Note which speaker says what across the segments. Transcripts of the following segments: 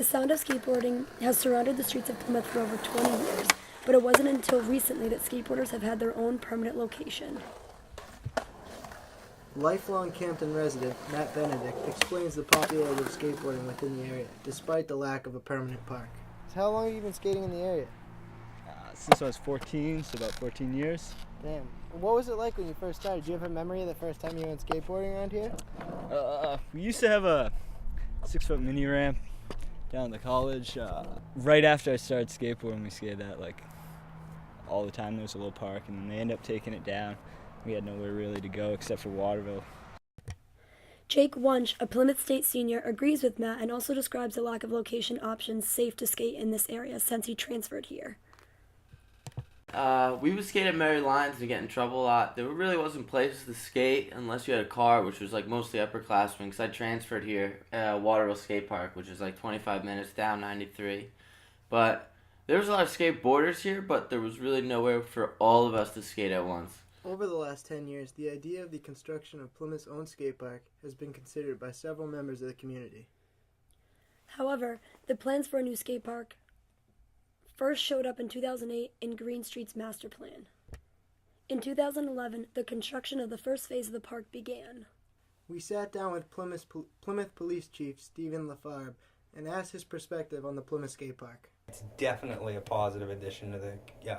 Speaker 1: The sound of skateboarding has surrounded the streets of Plymouth for over 20 years, but it wasn't until recently that skateboarders have had their own permanent location.
Speaker 2: Lifelong Campton resident Matt Benedict explains the popularity of skateboarding within the area, despite the lack of a permanent park. So how long have you been skating in the area?
Speaker 3: Since I was 14, so about 14 years.
Speaker 2: Damn. What was it like when you first started? Do you have a memory of the first time you went skateboarding around here?
Speaker 3: We used to have a 6-foot mini ramp down at the college. Right after I started skateboarding, we skated that like all the time. There was a little park, and then they ended up taking it down. We had nowhere really to go except for Waterville.
Speaker 1: Jake Wunsch, a Plymouth State senior, agrees with Matt and also describes the lack of location options safe to skate in this area since he transferred here.
Speaker 4: We would skate at Mary Lyons and get in trouble a lot. There really wasn't places to skate unless you had a car, which was like mostly upperclassmen, because I transferred here at Waterville Skatepark, which is like 25 minutes down 93. But there was a lot of skateboarders here, but there was really nowhere for all of us to skate at once.
Speaker 2: Over the last 10 years, the idea of the construction of Plymouth's own skatepark has been considered by several members of the community.
Speaker 1: However, the plans for a new skatepark first showed up in 2008 in Green Street's master plan. In 2011, the construction of the first phase of the park began.
Speaker 2: We sat down with Plymouth Police Chief Stephen LaFarbe and asked his perspective on the Plymouth skatepark.
Speaker 5: It's definitely a positive addition to the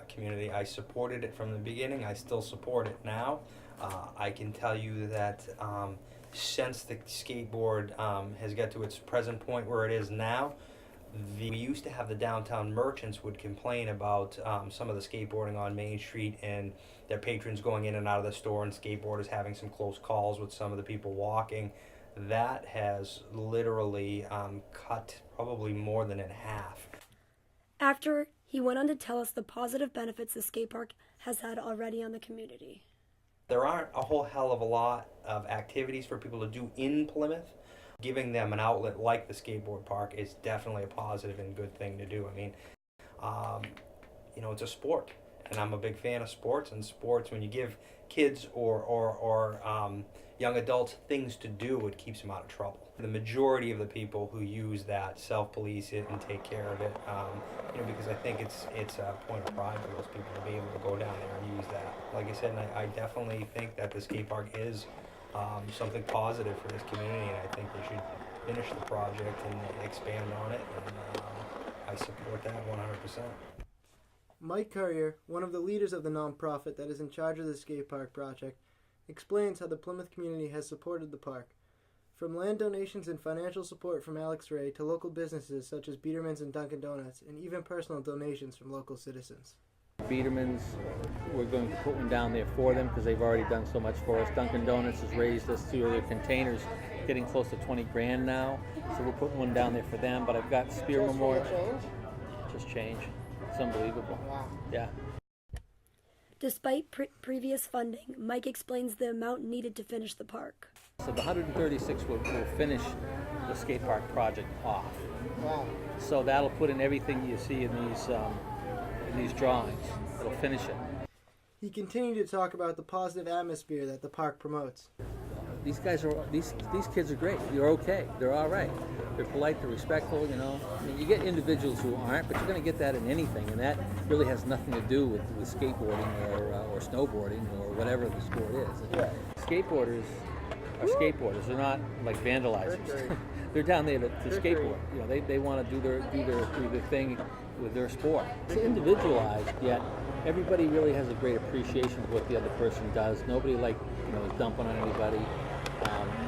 Speaker 5: community. I supported it from the beginning. I still support it now. I can tell you that since the skateboard has got to its present point where it is now, we used to have the downtown merchants would complain about some of the skateboarding on Main Street and their patrons going in and out of the store and skateboarders having some close calls with some of the people walking. That has literally cut probably more than in half.
Speaker 1: After, he went on to tell us the positive benefits the skatepark has had already on the community.
Speaker 5: There aren't a whole hell of a lot of activities for people to do in Plymouth. Giving them an outlet like the skateboard park is definitely a positive and good thing to do. I mean, it's a sport, and I'm a big fan of sports. And sports, when you give kids or young adults things to do, it keeps them out of trouble. The majority of the people who use that self-police it and take care of it, because I think it's a point of pride for those people to be able to go down there and use that. Like I said, I definitely think that the skate park is something positive for this community, and I think we should finish the project and expand on it, and I support that 100%.
Speaker 2: Mike Currier, one of the leaders of the nonprofit that is in charge of the skatepark project, explains how the Plymouth community has supported the park. From land donations and financial support from Alex Ray to local businesses such as Biederman's and Dunkin' Donuts, and even personal donations from local citizens.
Speaker 6: Biederman's, we're going to put one down there for them because they've already done so much for us. Dunkin' Donuts has raised us to their containers, getting close to 20 grand now. So we're putting one down there for them. But I've got Spear Memorial. Just change. It's unbelievable.
Speaker 2: Wow.
Speaker 6: Yeah.
Speaker 1: Despite previous funding, Mike explains the amount needed to finish the park.
Speaker 6: So the 136 will finish the skate park project off.
Speaker 2: Wow.
Speaker 6: So that'll put in everything you see in these drawings. It'll finish it.
Speaker 2: He continued to talk about the positive atmosphere that the park promotes.
Speaker 6: These kids are great. They're okay. They're all right. They're polite. They're respectful. I mean, you get individuals who aren't, but you're going to get that in anything, and that really has nothing to do with skateboarding or snowboarding or whatever the sport is.
Speaker 2: Yeah.
Speaker 6: Skateboarders are skateboarders. They're not like vandalizers. They're down there to skateboard. They want to do their thing with their sport. It's individualized, yet everybody really has a great appreciation of what the other person does. Nobody is dumping on anybody.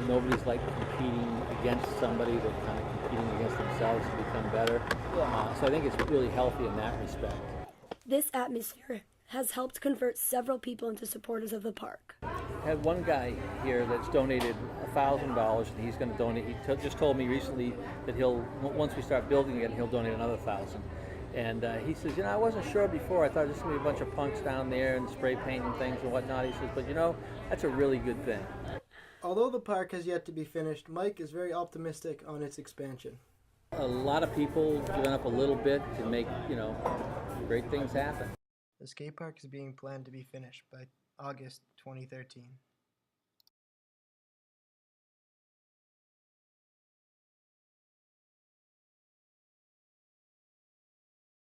Speaker 6: Nobody's like competing against somebody. They're kind of competing against themselves to become better. So I think it's really healthy in that respect.
Speaker 1: This atmosphere has helped convert several people into supporters of the park.
Speaker 6: I had one guy here that's donated $1,000, and he's going to donate. He just told me recently that once we start building again, he'll donate another $1,000. And he says, I wasn't sure before. I thought this was going to be a bunch of punks down there and spray painting things and whatnot. He says, but that's a really good thing.
Speaker 2: Although the park has yet to be finished, Mike is very optimistic on its expansion.
Speaker 6: A lot of people giving up a little bit to make, great things happen.
Speaker 2: The skate park is being planned to be finished by August 2013.